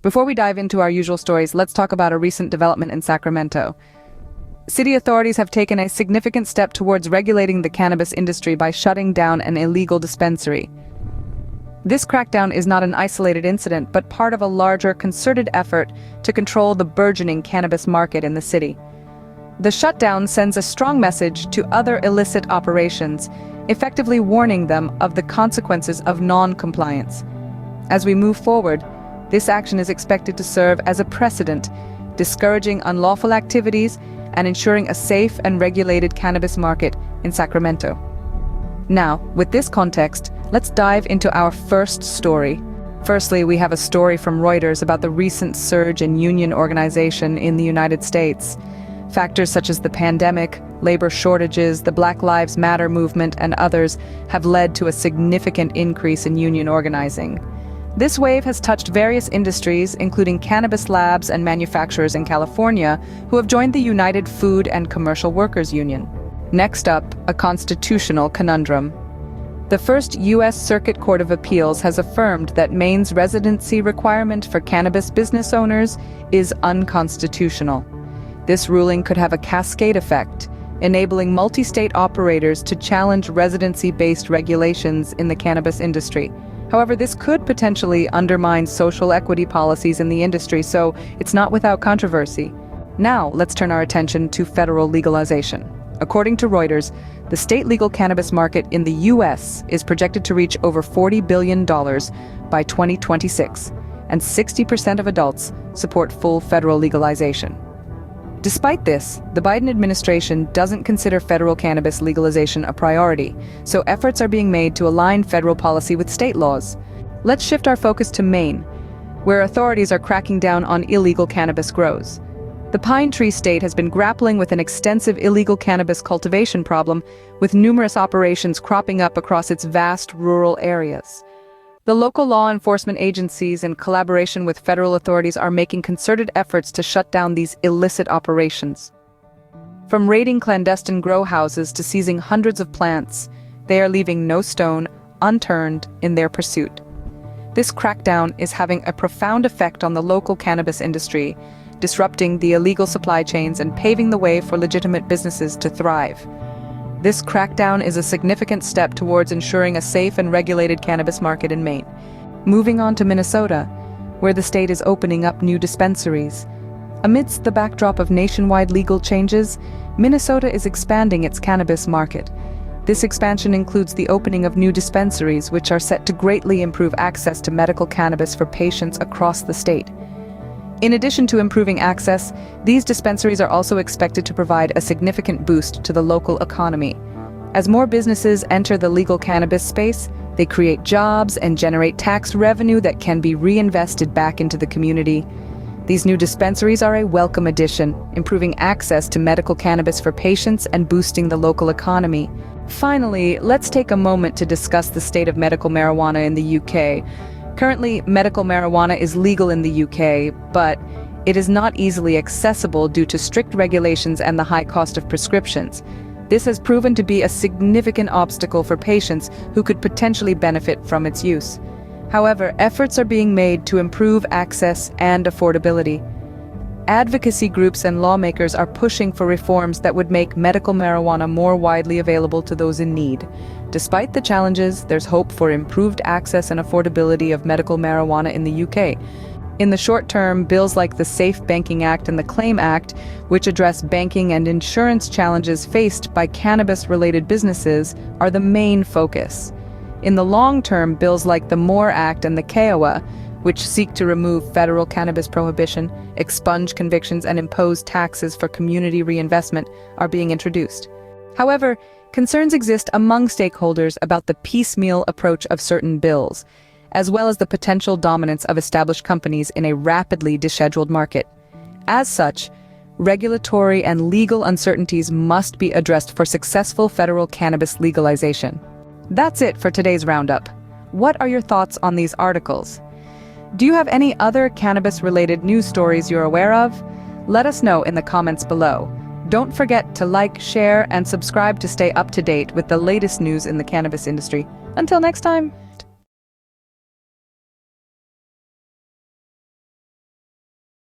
Before we dive into our usual stories, let's talk about a recent development in Sacramento. City authorities have taken a significant step towards regulating the cannabis industry by shutting down an illegal dispensary. This crackdown is not an isolated incident, but part of a larger, concerted effort to control the burgeoning cannabis market in the city. The shutdown sends a strong message to other illicit operations, effectively warning them of the consequences of non-compliance. As we move forward, this action is expected to serve as a precedent, discouraging unlawful activities and ensuring a safe and regulated cannabis market in Sacramento. Now, with this context, let's dive into our first story. Firstly, we have a story from Reuters about the recent surge in union organization in the United States. Factors such as the pandemic, labor shortages, the Black Lives Matter movement, and others have led to a significant increase in union organizing. This wave has touched various industries, including cannabis labs and manufacturers in California, who have joined the United Food and Commercial Workers Union. Next up, a constitutional conundrum. The first U.S. Circuit Court of Appeals has affirmed that Maine's residency requirement for cannabis business owners is unconstitutional. This ruling could have a cascade effect, enabling multi-state operators to challenge residency-based regulations in the cannabis industry. However, this could potentially undermine social equity policies in the industry, so it's not without controversy. Now, let's turn our attention to federal legalization. According to Reuters, the state legal cannabis market in the U.S. is projected to reach over $40 billion by 2026, and 60% of adults support full federal legalization. Despite this, the Biden administration doesn't consider federal cannabis legalization a priority, so efforts are being made to align federal policy with state laws. Let's shift our focus to Maine, where authorities are cracking down on illegal cannabis grows. The Pine Tree State has been grappling with an extensive illegal cannabis cultivation problem, with numerous operations cropping up across its vast rural areas. The local law enforcement agencies, in collaboration with federal authorities, are making concerted efforts to shut down these illicit operations. From raiding clandestine grow houses to seizing hundreds of plants, they are leaving no stone unturned in their pursuit. This crackdown is having a profound effect on the local cannabis industry, disrupting the illegal supply chains and paving the way for legitimate businesses to thrive. This crackdown is a significant step towards ensuring a safe and regulated cannabis market in Maine. Moving on to Minnesota, where the state is opening up new dispensaries. Amidst the backdrop of nationwide legal changes, Minnesota is expanding its cannabis market. This expansion includes the opening of new dispensaries, which are set to greatly improve access to medical cannabis for patients across the state. In addition to improving access, these dispensaries are also expected to provide a significant boost to the local economy. As more businesses enter the legal cannabis space, they create jobs and generate tax revenue that can be reinvested back into the community. These new dispensaries are a welcome addition, improving access to medical cannabis for patients and boosting the local economy. Finally, let's take a moment to discuss the state of medical marijuana in the UK. Currently, medical marijuana is legal in the UK, but it is not easily accessible due to strict regulations and the high cost of prescriptions. This has proven to be a significant obstacle for patients who could potentially benefit from its use. However, efforts are being made to improve access and affordability. Advocacy groups and lawmakers are pushing for reforms that would make medical marijuana more widely available to those in need. Despite the challenges, there's hope for improved access and affordability of medical marijuana in the UK. In the short term, bills like the Safe Banking Act and the Claim Act, which address banking and insurance challenges faced by cannabis-related businesses, are the main focus. In the long term, bills like the MORE Act and the KOA, which seek to remove federal cannabis prohibition, expunge convictions, and impose taxes for community reinvestment, are being introduced. However, concerns exist among stakeholders about the piecemeal approach of certain bills, as well as the potential dominance of established companies in a rapidly descheduled market. As such, regulatory and legal uncertainties must be addressed for successful federal cannabis legalization. That's it for today's roundup. What are your thoughts on these articles? Do you have any other cannabis-related news stories you're aware of? Let us know in the comments below. Don't forget to like, share, and subscribe to stay up to date with the latest news in the cannabis industry. Until next time.